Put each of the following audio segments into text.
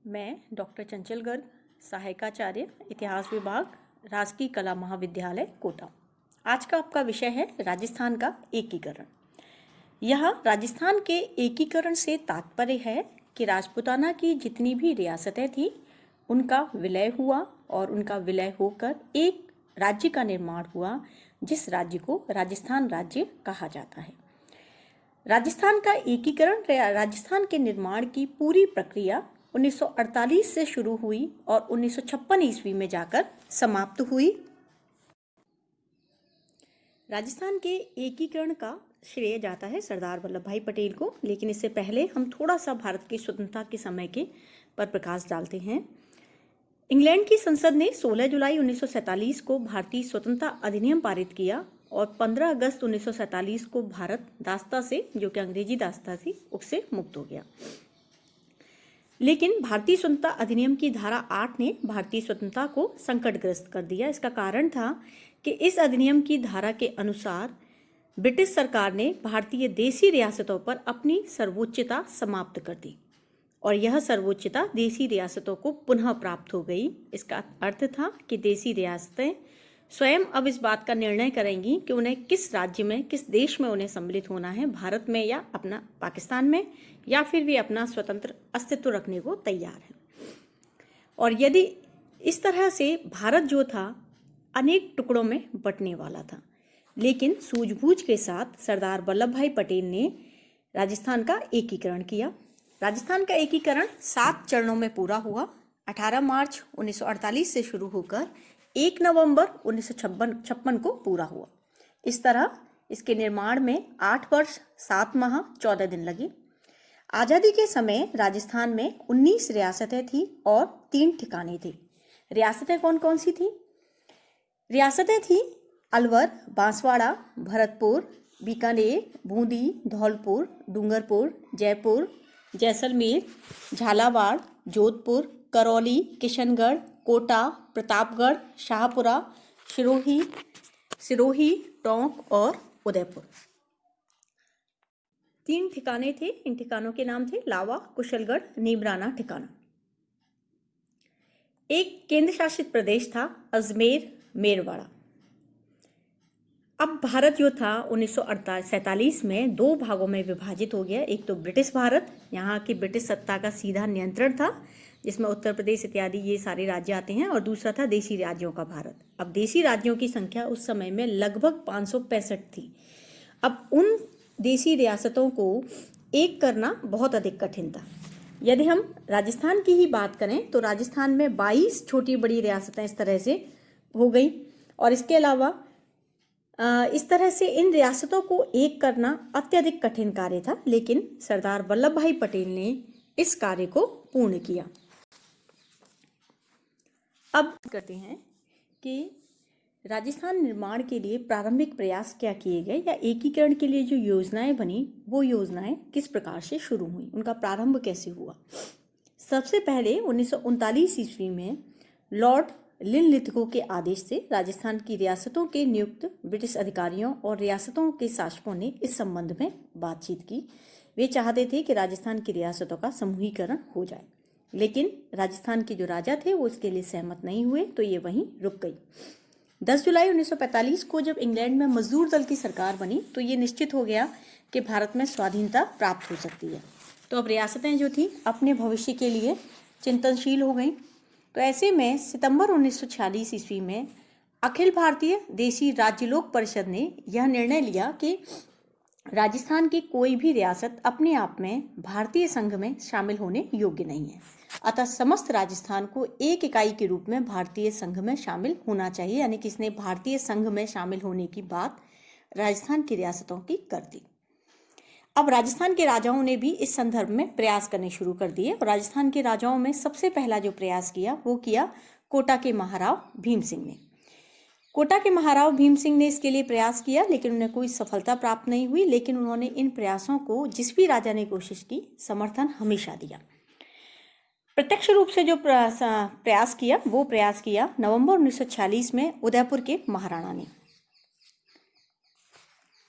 मैं डॉक्टर चंचल गर्ग, सहायकाचार्य, इतिहास विभाग, राजकीय कला महाविद्यालय, कोटा। आज का आपका विषय है राजस्थान का एकीकरण। यह राजस्थान के एकीकरण से तात्पर्य है कि राजपूताना की जितनी भी रियासतें थीं उनका विलय हुआ और उनका विलय होकर एक राज्य का निर्माण हुआ, जिस राज्य को राजस्थान राज्य कहा जाता है। राजस्थान का एकीकरण, राजस्थान के निर्माण की पूरी प्रक्रिया 1948 से शुरू हुई और 1956 ईस्वी में जाकर समाप्त हुई। राजस्थान के एकीकरण का श्रेय जाता है सरदार वल्लभ भाई पटेल को, लेकिन इससे पहले हम थोड़ा सा भारत की स्वतंत्रता के समय के पर प्रकाश डालते हैं। इंग्लैंड की संसद ने 16 जुलाई 1947 को भारतीय स्वतंत्रता अधिनियम पारित किया और 15 अगस्त 1947 को भारत दासता से, जो कि अंग्रेजी दासता थी, उससे मुक्त हो गया। लेकिन भारतीय स्वतंत्रता अधिनियम की धारा 8 ने भारतीय स्वतंत्रता को संकटग्रस्त कर दिया। इसका कारण था कि इस अधिनियम की धारा के अनुसार ब्रिटिश सरकार ने भारतीय देशी रियासतों पर अपनी सर्वोच्चता समाप्त कर दी और यह सर्वोच्चता देशी रियासतों को पुनः प्राप्त हो गई। इसका अर्थ था कि देशी रियासतें स्वयं अब इस बात का निर्णय करेंगी कि उन्हें किस राज्य में, किस देश में उन्हें सम्मिलित होना है, भारत में या अपना पाकिस्तान में, या फिर भी अपना स्वतंत्र अस्तित्व रखने को तैयार है। और यदि इस तरह से भारत जो था अनेक टुकड़ों में बंटने वाला था, लेकिन सूझबूझ के साथ सरदार वल्लभ भाई पटेल ने राजस्थान का एकीकरण किया। राजस्थान का एकीकरण 7 चरणों में पूरा हुआ। 18 मार्च 1948 से शुरू होकर 1 नवंबर 1956 को पूरा हुआ। इस तरह इसके निर्माण में 8 वर्ष 7 माह 14 दिन लगे। आज़ादी के समय राजस्थान में 19 रियासतें थीं और 3 ठिकाने थे। रियासतें कौन कौन सी थीं? रियासतें थीं अलवर, बांसवाड़ा, भरतपुर, बीकानेर, बूंदी, धौलपुर, डूंगरपुर, जयपुर, जैसलमेर, झालावाड़, जोधपुर, करौली, किशनगढ़, कोटा, प्रतापगढ़, शाहपुरा, सिरोही, टोंक और उदयपुर। 3 ठिकाने थे। इन ठिकानों के नाम थे लावा, कुशलगढ़, नीमराना ठिकाना। एक केंद्र शासित प्रदेश था अजमेर, मेरवाड़ा। अब भारत जो था 1947 में 2 भागों में विभाजित हो गया। एक तो ब्रिटिश भारत, यहाँ की ब्रिटिश सत्ता का सीधा नियंत्रण था, जिसमें उत्तर प्रदेश इत्यादि ये सारे राज्य आते हैं, और दूसरा था देशी राज्यों का भारत। अब देशी राज्यों की संख्या उस समय में लगभग 565 थी। अब उन देशी रियासतों को एक करना बहुत अधिक कठिन था। यदि हम राजस्थान की ही बात करें तो राजस्थान में 22 छोटी बड़ी रियासतें इस तरह से हो गई, और इसके अलावा इस तरह से इन रियासतों को एक करना अत्यधिक कठिन कार्य था, लेकिन सरदार वल्लभ भाई पटेल ने इस कार्य को पूर्ण किया। अब करते हैं कि राजस्थान निर्माण के लिए प्रारंभिक प्रयास क्या किए गए, या एकीकरण के लिए जो योजनाएं बनी वो योजनाएं किस प्रकार से शुरू हुई, उनका प्रारंभ कैसे हुआ। सबसे पहले 1939 ईस्वी में लॉर्ड लिनलिथगो के आदेश से राजस्थान की रियासतों के नियुक्त ब्रिटिश अधिकारियों और रियासतों के शासकों ने इस संबंध में बातचीत की। वे चाहते थे कि राजस्थान की रियासतों का समूहीकरण हो जाए, लेकिन राजस्थान के जो राजा थे वो इसके लिए सहमत नहीं हुए, तो ये वहीं रुक गई। 10 जुलाई 1945 को जब इंग्लैंड में मजदूर दल की सरकार बनी तो ये निश्चित हो गया कि भारत में स्वाधीनता प्राप्त हो सकती है। तो अब रियासतें जो थी अपने भविष्य के लिए चिंतनशील हो गई। तो ऐसे में सितंबर 1946 ईस्वी में अखिल भारतीय देशी राज्य लोक परिषद ने यह निर्णय लिया कि राजस्थान की कोई भी रियासत अपने आप में भारतीय संघ में शामिल होने योग्य नहीं है, अतः समस्त राजस्थान को एक इकाई के रूप में भारतीय संघ में शामिल होना चाहिए। यानी कि इसने भारतीय संघ में शामिल होने की बात राजस्थान की रियासतों की कर दी। अब राजस्थान के राजाओं ने भी इस संदर्भ में प्रयास करने शुरू कर दिए, और राजस्थान के राजाओं में सबसे पहला जो प्रयास किया वो किया कोटा के महाराव भीम सिंह ने। कोटा के महाराव भीम सिंह ने इसके लिए प्रयास किया, लेकिन उन्हें कोई सफलता प्राप्त नहीं हुई। लेकिन उन्होंने इन प्रयासों को, जिस भी राजा ने कोशिश की, समर्थन हमेशा दिया। प्रत्यक्ष रूप से जो प्रयास किया वो प्रयास किया नवंबर 1946 में उदयपुर के महाराणा ने।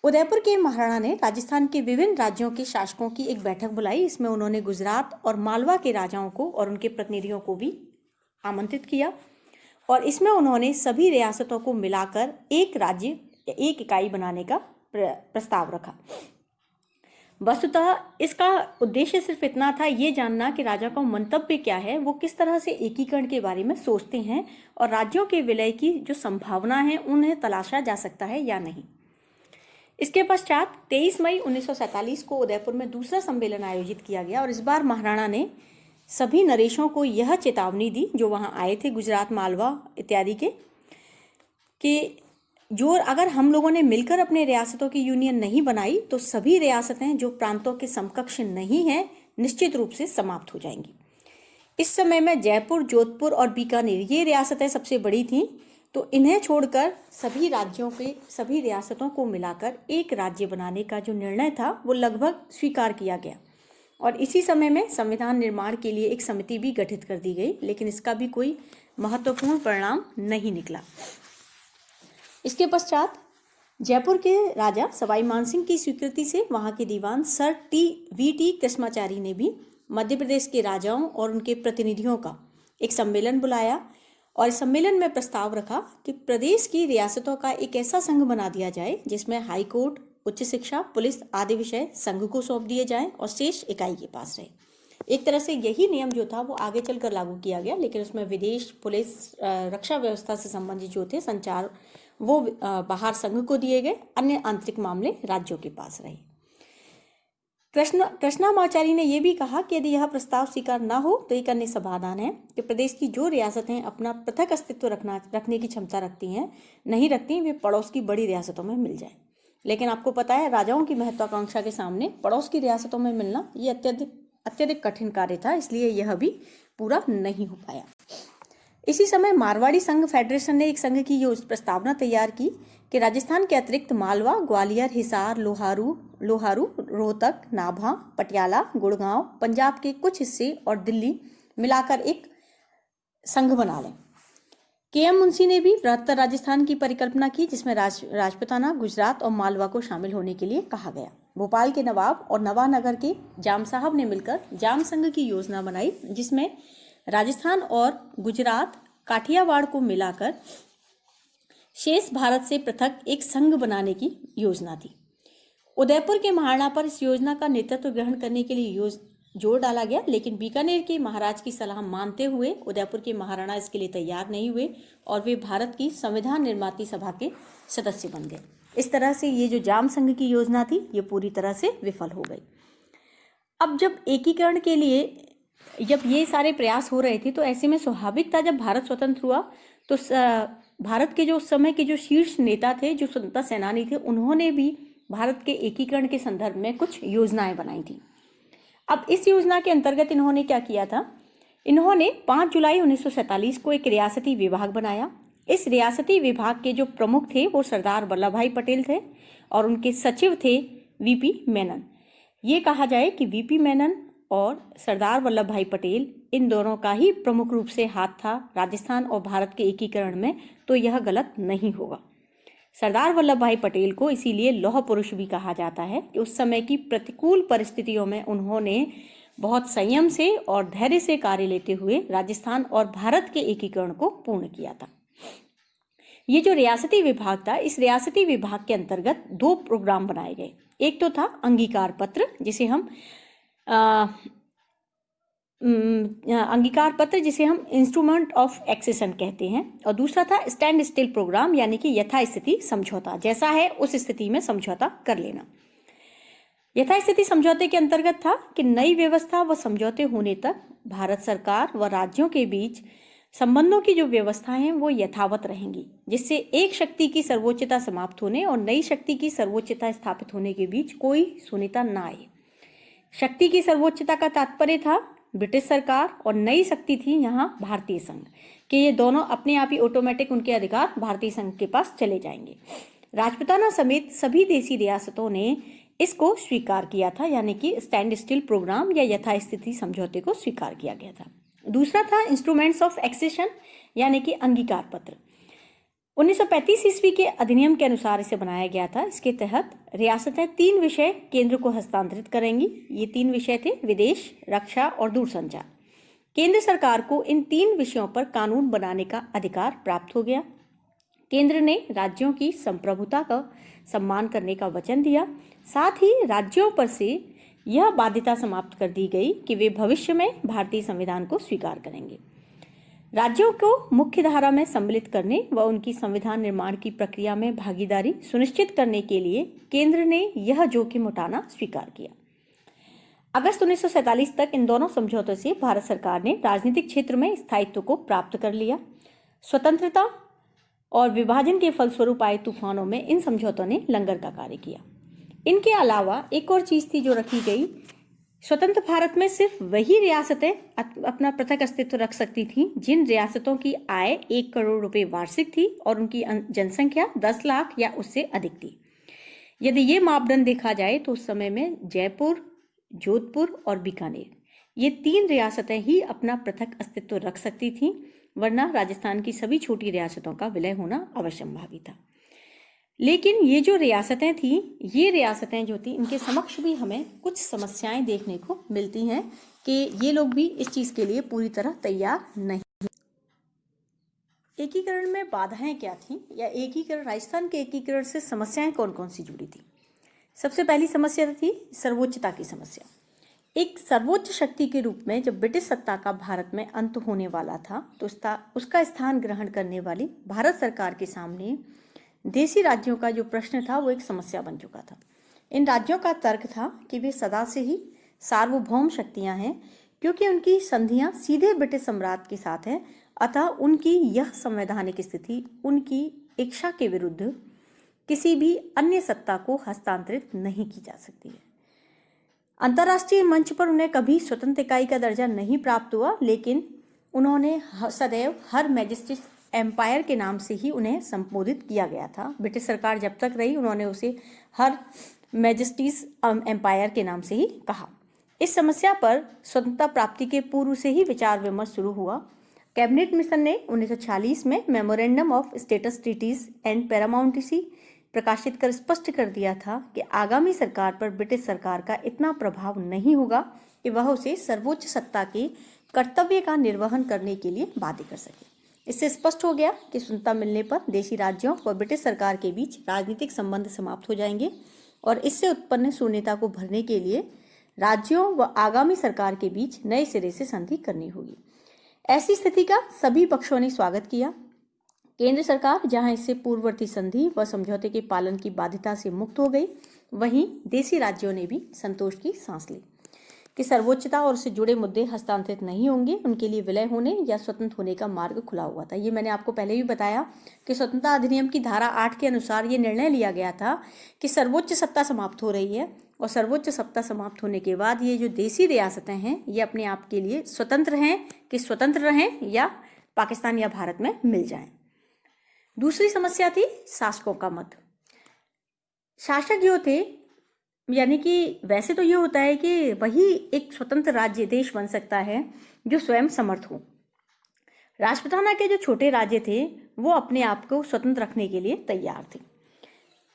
उदयपुर के महाराणा ने राजस्थान के विभिन्न राज्यों के शासकों की एक बैठक बुलाई। इसमें उन्होंने गुजरात और मालवा के राजाओं को और उनके प्रतिनिधियों को भी आमंत्रित किया और इसमें उन्होंने सभी रियासतों को मिलाकर एक राज्य या एक इकाई बनाने का प्रस्ताव रखा। वस्तुतः इसका उद्देश्य सिर्फ इतना था, ये जानना कि राजा का मंतव्य क्या है, वो किस तरह से एकीकरण के बारे में सोचते हैं और राज्यों के विलय की जो संभावना है उन्हें तलाशा जा सकता है या नहीं। इसके पश्चात 23 मई 1947 को उदयपुर में दूसरा सम्मेलन आयोजित किया गया और इस बार महाराणा ने सभी नरेशों को यह चेतावनी दी जो वहां आए थे, गुजरात, मालवा इत्यादि के, कि जो अगर हम लोगों ने मिलकर अपने रियासतों की यूनियन नहीं बनाई तो सभी रियासतें जो प्रांतों के समकक्ष नहीं हैं निश्चित रूप से समाप्त हो जाएंगी। इस समय में जयपुर, जोधपुर और बीकानेर ये रियासतें सबसे बड़ी थीं, तो इन्हें छोड़कर सभी राज्यों के सभी रियासतों को मिलाकर एक राज्य बनाने का जो निर्णय था वो लगभग स्वीकार किया गया और इसी समय में संविधान निर्माण के लिए एक समिति भी गठित कर दी गई, लेकिन इसका भी कोई महत्वपूर्ण परिणाम नहीं निकला। इसके पश्चात जयपुर के राजा सवाई मानसिंह की स्वीकृति से वहां के दीवान सर वी.टी. कृष्णाचारी ने भी मध्य प्रदेश के राजाओं और उनके प्रतिनिधियों का एक सम्मेलन बुलाया और इस सम्मेलन में प्रस्ताव रखा कि प्रदेश की रियासतों का एक ऐसा संघ बना दिया जाए जिसमें हाई कोर्ट, उच्च शिक्षा, पुलिस आदि विषय संघ को सौंप दिए जाएं और शेष इकाई के पास रहे। एक तरह से यही नियम जो था वो आगे चलकर लागू किया गया, लेकिन उसमें विदेश, पुलिस, रक्षा व्यवस्था से संबंधित जो थे संचार वो बाहर संघ को दिए गए, अन्य आंतरिक मामले राज्यों के पास रहे। कृष्णामाचारी ने यह भी कहा कि यदि यह प्रस्ताव स्वीकार न हो तो एक अन्य समाधान है कि प्रदेश की जो रियासतें अपना पृथक अस्तित्व रखने की क्षमता नहीं रखती, वे पड़ोस की बड़ी रियासतों में मिल जाए। लेकिन आपको पता है राजाओं की महत्वाकांक्षा के सामने पड़ोस की रियासतों में मिलना ये अत्यधिक कठिन कार्य था, इसलिए यह भी पूरा नहीं हो पाया। इसी समय मारवाड़ी संघ फेडरेशन ने एक संघ की प्रस्तावना तैयार की कि राजस्थान के अतिरिक्त मालवा, ग्वालियर, हिसार, लोहारू, रोहतक, नाभा, पटियाला, गुड़गांव, पंजाब के कुछ हिस्से और दिल्ली मिलाकर एक संघ बना लें। के.एम. मुंशी ने भी बृहत्तर राजस्थान की परिकल्पना की जिसमें राजपूताना, गुजरात और मालवा को शामिल होने के लिए कहा गया। भोपाल के नवाब और नवानगर के जाम साहब ने मिलकर जाम संघ की योजना बनाई जिसमें राजस्थान और गुजरात, काठियावाड़ को मिलाकर शेष भारत से पृथक एक संघ बनाने की योजना थी। उदयपुर के महाराणा पर इस योजना का नेतृत्व ग्रहण करने के लिए जोर डाला गया, लेकिन बीकानेर के महाराज की सलाह मानते हुए उदयपुर के महाराणा इसके लिए तैयार नहीं हुए और वे भारत की संविधान निर्माती सभा के सदस्य बन गए। इस तरह से ये जो जाम संघ की योजना थी ये पूरी तरह से विफल हो गई। अब जब एकीकरण के लिए जब ये सारे प्रयास हो रहे थे तो ऐसे में स्वाभाविक था, जब भारत स्वतंत्र हुआ तो भारत के जो उस समय के जो शीर्ष नेता थे, जो स्वतंत्रता सेनानी थे, उन्होंने भी भारत के एकीकरण के संदर्भ में कुछ योजनाएं बनाई थी। अब इस योजना के अंतर्गत इन्होंने क्या किया था, इन्होंने 5 जुलाई 1947 को एक रियासती विभाग बनाया। इस रियासती विभाग के जो प्रमुख थे वो सरदार वल्लभ भाई पटेल थे और उनके सचिव थे वीपी मेनन। ये कहा जाए कि वीपी मेनन और सरदार वल्लभ भाई पटेल इन दोनों का ही प्रमुख रूप से हाथ था राजस्थान और भारत के एकीकरण में, तो यह गलत नहीं होगा। सरदार वल्लभ भाई पटेल को इसीलिए लौह पुरुष भी कहा जाता है कि उस समय की प्रतिकूल परिस्थितियों में उन्होंने बहुत संयम से और धैर्य से कार्य लेते हुए राजस्थान और भारत के एकीकरण को पूर्ण किया था। ये जो रियासती विभाग था, इस रियासती विभाग के अंतर्गत 2 प्रोग्राम बनाए गए। एक तो था अंगीकार पत्र जिसे हम इंस्ट्रूमेंट ऑफ एक्सेशन कहते हैं, और दूसरा था स्टैंड स्टिल प्रोग्राम यानी कि यथास्थिति समझौता, जैसा है उस स्थिति में समझौता कर लेना। यथास्थिति समझौते के अंतर्गत था कि नई व्यवस्था व समझौते होने तक भारत सरकार व राज्यों के बीच संबंधों की जो व्यवस्था है वो यथावत रहेंगी, जिससे एक शक्ति की सर्वोच्चता समाप्त होने और नई शक्ति की सर्वोच्चता स्थापित होने के बीच कोई शून्यता न आए। शक्ति की सर्वोच्चता का तात्पर्य था ब्रिटिश सरकार और नई शक्ति थी यहाँ भारतीय संघ, कि ये दोनों अपने आप ही ऑटोमेटिक उनके अधिकार भारतीय संघ के पास चले जाएंगे। राजपूताना समेत सभी देशी रियासतों ने इसको स्वीकार किया था, यानी कि स्टैंड स्टिल प्रोग्राम या यथास्थिति समझौते को स्वीकार किया गया था। दूसरा था इंस्ट्रूमेंट्स ऑफ एक्सेशन यानी कि अंगीकार पत्र। 1935 ईस्वी के अधिनियम के अनुसार इसे बनाया गया था। इसके तहत रियासतें 3 विषय केंद्र को हस्तांतरित करेंगी। ये 3 विषय थे विदेश, रक्षा और दूरसंचार। केंद्र सरकार को इन 3 विषयों पर कानून बनाने का अधिकार प्राप्त हो गया। केंद्र ने राज्यों की संप्रभुता का सम्मान करने का वचन दिया। साथ ही राज्यों पर से यह बाध्यता समाप्त कर दी गई कि वे भविष्य में भारतीय संविधान को स्वीकार करेंगे। राज्यों को मुख्य धारा में सम्मिलित करने व उनकी संविधान निर्माण की प्रक्रिया में भागीदारी सुनिश्चित करने के लिए केंद्र ने यह जोखिम उठाना स्वीकार किया। अगस्त 1947 तक इन दोनों समझौतों से भारत सरकार ने राजनीतिक क्षेत्र में स्थायित्व को प्राप्त कर लिया। स्वतंत्रता और विभाजन के फलस्वरूप आए तूफानों में इन समझौतों ने लंगर का कार्य किया। इनके अलावा एक और चीज थी जो रखी गई। स्वतंत्र भारत में सिर्फ वही रियासतें अपना पृथक अस्तित्व रख सकती थीं जिन रियासतों की आय 1 करोड़ रुपए वार्षिक थी और उनकी जनसंख्या 10 लाख या उससे अधिक थी। यदि ये मापदंड देखा जाए तो उस समय में जयपुर, जोधपुर और बीकानेर ये 3 रियासतें ही अपना पृथक अस्तित्व रख सकती थीं, वरना राजस्थान की सभी छोटी रियासतों का विलय होना अवश्यंभावी था। लेकिन ये जो रियासतें थीं, ये रियासतें जो थी, इनके समक्ष भी हमें कुछ समस्याएं देखने को मिलती हैं कि ये लोग भी इस चीज़ के लिए पूरी तरह तैयार नहीं। एकीकरण में बाधाएं क्या थीं, या एकीकरण, राजस्थान के एकीकरण से समस्याएं कौन कौन सी जुड़ी थी। सबसे पहली समस्या थी सर्वोच्चता की समस्या। एक सर्वोच्च शक्ति के रूप में जब ब्रिटिश सत्ता का भारत में अंत होने वाला था तो उसका स्थान ग्रहण करने वाली भारत सरकार के सामने देशी राज्यों का जो प्रश्न था वो एक समस्या बन चुका था। इन राज्यों का तर्क था कि वे सदा से ही सार्वभौम शक्तियां हैं क्योंकि उनकी संधियां सीधे ब्रिटिश सम्राट के साथ हैं, अतः उनकी यह संवैधानिक स्थिति उनकी इच्छा के विरुद्ध किसी भी अन्य सत्ता को हस्तांतरित नहीं की जा सकती है। अंतर्राष्ट्रीय मंच पर उन्हें कभी स्वतंत्र इकाई का दर्जा नहीं प्राप्त हुआ, लेकिन उन्होंने सदैव हर मैजेस्टिस एम्पायर के नाम से ही उन्हें संबोधित किया गया था। ब्रिटिश सरकार जब तक रही उन्होंने उसे हर मैजेस्टीज एम्पायर के नाम से ही कहा। इस समस्या पर स्वतंत्रता प्राप्ति के पूर्व से ही विचार विमर्श शुरू हुआ। कैबिनेट मिशन ने 1946 में memorandum of states treaties and paramountcy प्रकाशित कर स्पष्ट कर दिया था कि आगामी सरकार पर ब्रिटिश सरकार का इतना प्रभाव नहीं होगा कि वह उसे सर्वोच्च सत्ता के कर्तव्य का निर्वहन करने के लिए बाध्य कर सके। इससे स्पष्ट हो गया कि स्वतंत्रता मिलने पर देशी राज्यों व ब्रिटिश सरकार के बीच राजनीतिक संबंध समाप्त हो जाएंगे और इससे उत्पन्न शून्यता को भरने के लिए राज्यों व आगामी सरकार के बीच नए सिरे से संधि करनी होगी। ऐसी स्थिति का सभी पक्षों ने स्वागत किया। केंद्र सरकार जहां इससे पूर्ववर्ती संधि व समझौते के पालन की बाध्यता से मुक्त हो गई, वहीं देशी राज्यों ने भी संतोष की सांस ली कि सर्वोच्चता और उससे जुड़े मुद्दे हस्तांतरित नहीं होंगे। उनके लिए विलय होने या स्वतंत्र होने का मार्ग खुला हुआ था। ये मैंने आपको पहले भी बताया कि स्वतंत्रता अधिनियम की धारा 8 के अनुसार ये निर्णय लिया गया था कि सर्वोच्च सत्ता समाप्त हो रही है और सर्वोच्च सत्ता समाप्त होने के बाद ये जो देशी रियासतें हैं ये अपने आप के लिए स्वतंत्र हैं कि स्वतंत्र रहें या पाकिस्तान या भारत में मिल जाएं। दूसरी समस्या थी शासकों का मत। शासक जो थे, यानी कि वैसे तो ये होता है कि वही एक स्वतंत्र राज्य देश बन सकता है जो स्वयं समर्थ हो। राजपूताना के जो छोटे राज्य थे वो अपने आप को स्वतंत्र रखने के लिए तैयार थे।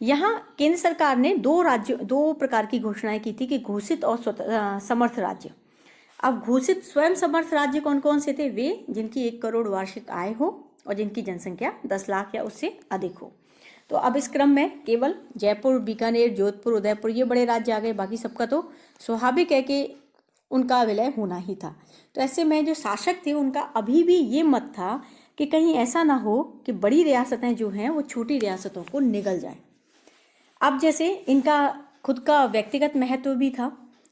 यहाँ केंद्र सरकार ने 2 प्रकार की घोषणाएं की थी कि घोषित और समर्थ राज्य। अब घोषित स्वयं समर्थ राज्य कौन कौन से थे? वे जिनकी 1 करोड़ वार्षिक आय हो और जिनकी जनसंख्या 10 लाख या उससे अधिक हो। तो अब इस क्रम में केवल जयपुर, बीकानेर, जोधपुर, उदयपुर ये बड़े राज्य आ गए, बाकी सबका तो स्वाभाविक है कि उनका विलय होना ही था। तो ऐसे में जो शासक थे उनका अभी भी ये मत था कि कहीं ऐसा ना हो कि बड़ी रियासतें जो हैं वो छोटी रियासतों को निगल जाए। अब जैसे इनका खुद का व्यक्तिगत महत्व भी था।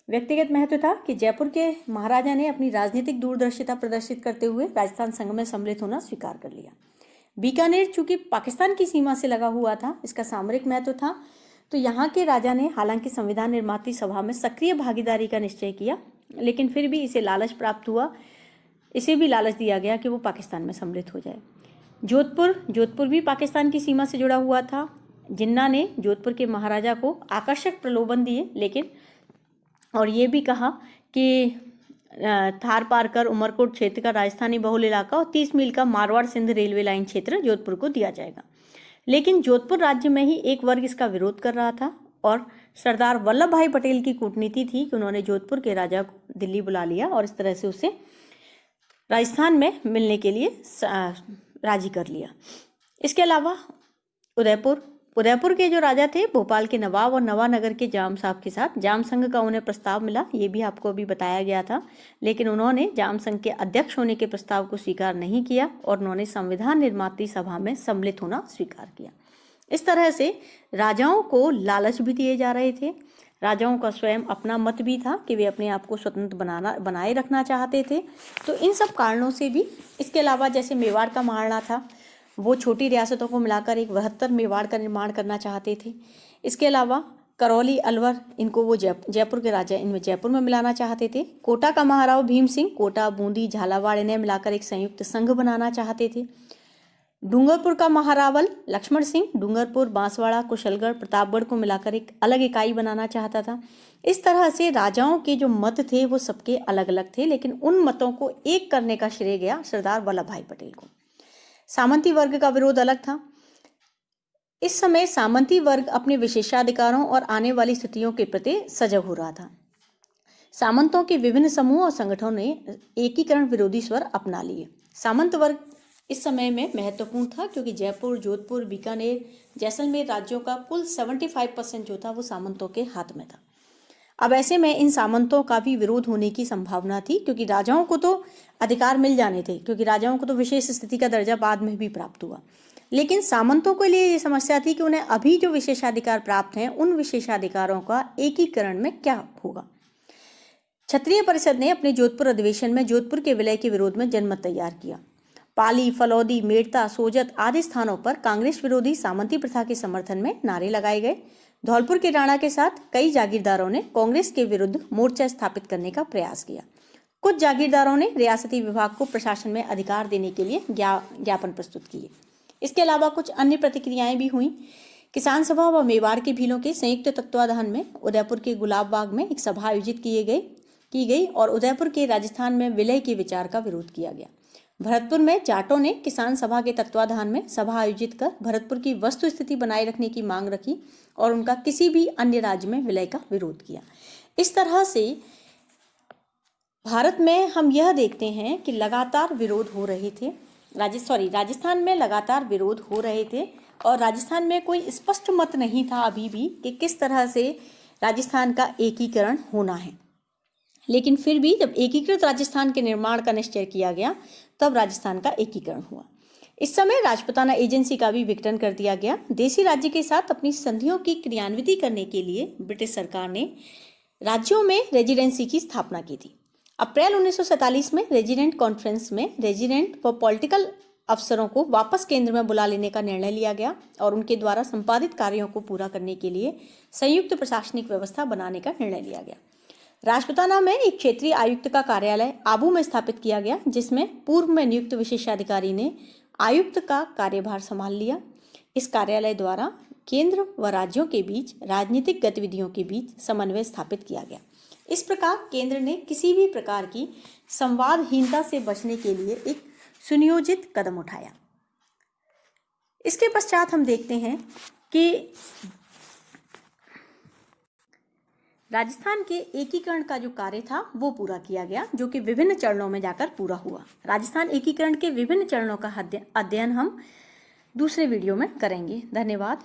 व्यक्तिगत महत्व था कि जयपुर के महाराजा ने अपनी राजनीतिक दूरदर्शिता प्रदर्शित करते हुए राजस्थान संघ में सम्मिलित होना स्वीकार कर लिया। बीकानेर चूंकि पाकिस्तान की सीमा से लगा हुआ था, इसका सामरिक महत्व था, तो यहाँ के राजा ने हालांकि संविधान निर्माती सभा में सक्रिय भागीदारी का निश्चय किया, लेकिन फिर भी इसे लालच प्राप्त हुआ। इसे भी लालच दिया गया कि वो पाकिस्तान में सम्मिलित हो जाए। जोधपुर भी पाकिस्तान की सीमा से जुड़ा हुआ था। जिन्ना ने जोधपुर के महाराजा को आकर्षक प्रलोभन दिए, लेकिन और ये भी कहा कि थार पार कर उमरकोट क्षेत्र का राजस्थानी बहुल इलाका और 30 मील का मारवाड़ सिंध रेलवे लाइन क्षेत्र जोधपुर को दिया जाएगा। लेकिन जोधपुर राज्य में ही एक वर्ग इसका विरोध कर रहा था और सरदार वल्लभ भाई पटेल की कूटनीति थी कि उन्होंने जोधपुर के राजा को दिल्ली बुला लिया और इस तरह से उसे राजस्थान में मिलने के लिए राजी कर लिया। इसके अलावा उदयपुर के जो राजा थे, भोपाल के नवाब और नवानगर के जाम साहब के साथ जाम संघ का उन्हें प्रस्ताव मिला, ये भी आपको अभी बताया गया था, लेकिन उन्होंने जाम संघ के अध्यक्ष होने के प्रस्ताव को स्वीकार नहीं किया और उन्होंने संविधान निर्मात्री सभा में सम्मिलित होना स्वीकार किया। इस तरह से राजाओं को लालच भी दिए जा रहे थे। राजाओं का स्वयं अपना मत भी था कि वे अपने आप को स्वतंत्र बनाए रखना चाहते थे। तो इन सब कारणों से भी, इसके अलावा जैसे मेवाड़ का महाराणा था, वो छोटी रियासतों को मिलाकर एक बृहत्तर मेवाड़ का निर्माण करना चाहते थे। इसके अलावा करौली, अलवर, इनको वो जयपुर के राजा इनमें जयपुर में मिलाना चाहते थे। कोटा का महाराव भीम सिंह कोटा, बूंदी, झालावाड़ इन्हें मिलाकर एक संयुक्त संघ बनाना चाहते थे। डूंगरपुर का महारावल लक्ष्मण सिंह डूंगरपुर, बांसवाड़ा, कुशलगढ़, प्रतापगढ़ को मिलाकर एक अलग इकाई बनाना चाहता था। इस तरह से राजाओं के जो मत थे वो सबके अलग अलग थे, लेकिन उन मतों को एक करने का श्रेय गया सरदार वल्लभ भाई पटेल को। सामंती वर्ग का विरोध अलग था। इस समय सामंती वर्ग अपने विशेषाधिकारों और आने वाली स्थितियों के प्रति सजग हो रहा था। सामंतों के विभिन्न समूह और संगठनों ने एकीकरण विरोधी स्वर अपना लिए। सामंत वर्ग इस समय में महत्वपूर्ण था क्योंकि जयपुर, जोधपुर, बीकानेर, जैसलमेर राज्यों का कुल 75% जो था वो सामंतों के हाथ में था। अब ऐसे में इन सामंतों का भी विरोध होने की संभावना थी क्योंकि राजाओं को तो अधिकार मिल जाने थे, क्योंकि राजाओं को तो विशेष स्थिति का दर्जा बाद में भी प्राप्त हुआ, लेकिन सामंतों के लिए ये समस्या थी कि उन्हें अभी जो विशेषाधिकार प्राप्त हैं उन विशेषाधिकारों का एकीकरण में क्या होगा। क्षत्रिय परिषद ने अपने जोधपुर अधिवेशन में जोधपुर के विलय के विरोध में जनमत तैयार किया। पाली, फलौदी, मेड़ता, सोजत आदि स्थानों पर कांग्रेस विरोधी सामंती प्रथा के समर्थन में नारे लगाए गए। धौलपुर के राणा के साथ कई जागीरदारों ने कांग्रेस के विरुद्ध मोर्चा स्थापित करने का प्रयास किया। कुछ जागीरदारों ने रियासती विभाग को प्रशासन में अधिकार देने के लिए ज्ञापन प्रस्तुत किए। इसके अलावा कुछ अन्य प्रतिक्रियाएं भी हुई। किसान सभा व मेवाड़ के भीलों के संयुक्त तत्वाधान में उदयपुर के गुलाब बाग में एक सभा आयोजित की गई और उदयपुर के राजस्थान में विलय के विचार का विरोध किया गया। भरतपुर में जाटों ने किसान सभा के तत्वाधान में सभा आयोजित कर भरतपुर की वस्तु स्थिति बनाए रखने की मांग रखी और उनका किसी भी अन्य राज्य में विलय का विरोध किया। इस तरह से भारत में हम यह देखते हैं कि लगातार विरोध हो रहे थे। राजस्थान में लगातार विरोध हो रहे थे और राजस्थान में कोई स्पष्ट मत नहीं था अभी भी कि किस तरह से राजस्थान का एकीकरण होना है। लेकिन फिर भी जब एकीकृत राजस्थान के निर्माण का निश्चय किया गया तब राजस्थान का एकीकरण हुआ। इस समय राजपूताना एजेंसी का भी विघटन कर दिया गया। देशी राज्य के साथ अपनी संधियों की क्रियान्विति करने के लिए ब्रिटिश सरकार ने राज्यों में रेजिडेंसी की स्थापना की थी। अप्रैल 1947 में रेजिडेंट कॉन्फ्रेंस में रेजिडेंट व पॉलिटिकल अफसरों को वापस केंद्र में बुला लेने का निर्णय लिया गया और उनके द्वारा संपादित कार्यों को पूरा करने के लिए संयुक्त प्रशासनिक व्यवस्था बनाने का निर्णय लिया गया। राजपूताना में एक क्षेत्रीय आयुक्त का कार्यालय आबू में स्थापित किया गया, जिसमें पूर्व में नियुक्त विशेषाधिकारी ने आयुक्त का कार्यभार संभाल लिया। इस कार्यालय द्वारा केंद्र व राज्यों के बीच राजनीतिक गतिविधियों के बीच समन्वय स्थापित किया गया। इस प्रकार केंद्र ने किसी भी प्रकार की संवादहीनता से बचने के लिए एक सुनियोजित कदम उठाया। इसके पश्चात हम देखते हैं कि राजस्थान के एकीकरण का जो कार्य था वो पूरा किया गया, जो कि विभिन्न चरणों में जाकर पूरा हुआ। राजस्थान एकीकरण के विभिन्न चरणों का अध्ययन हम दूसरे वीडियो में करेंगे। धन्यवाद।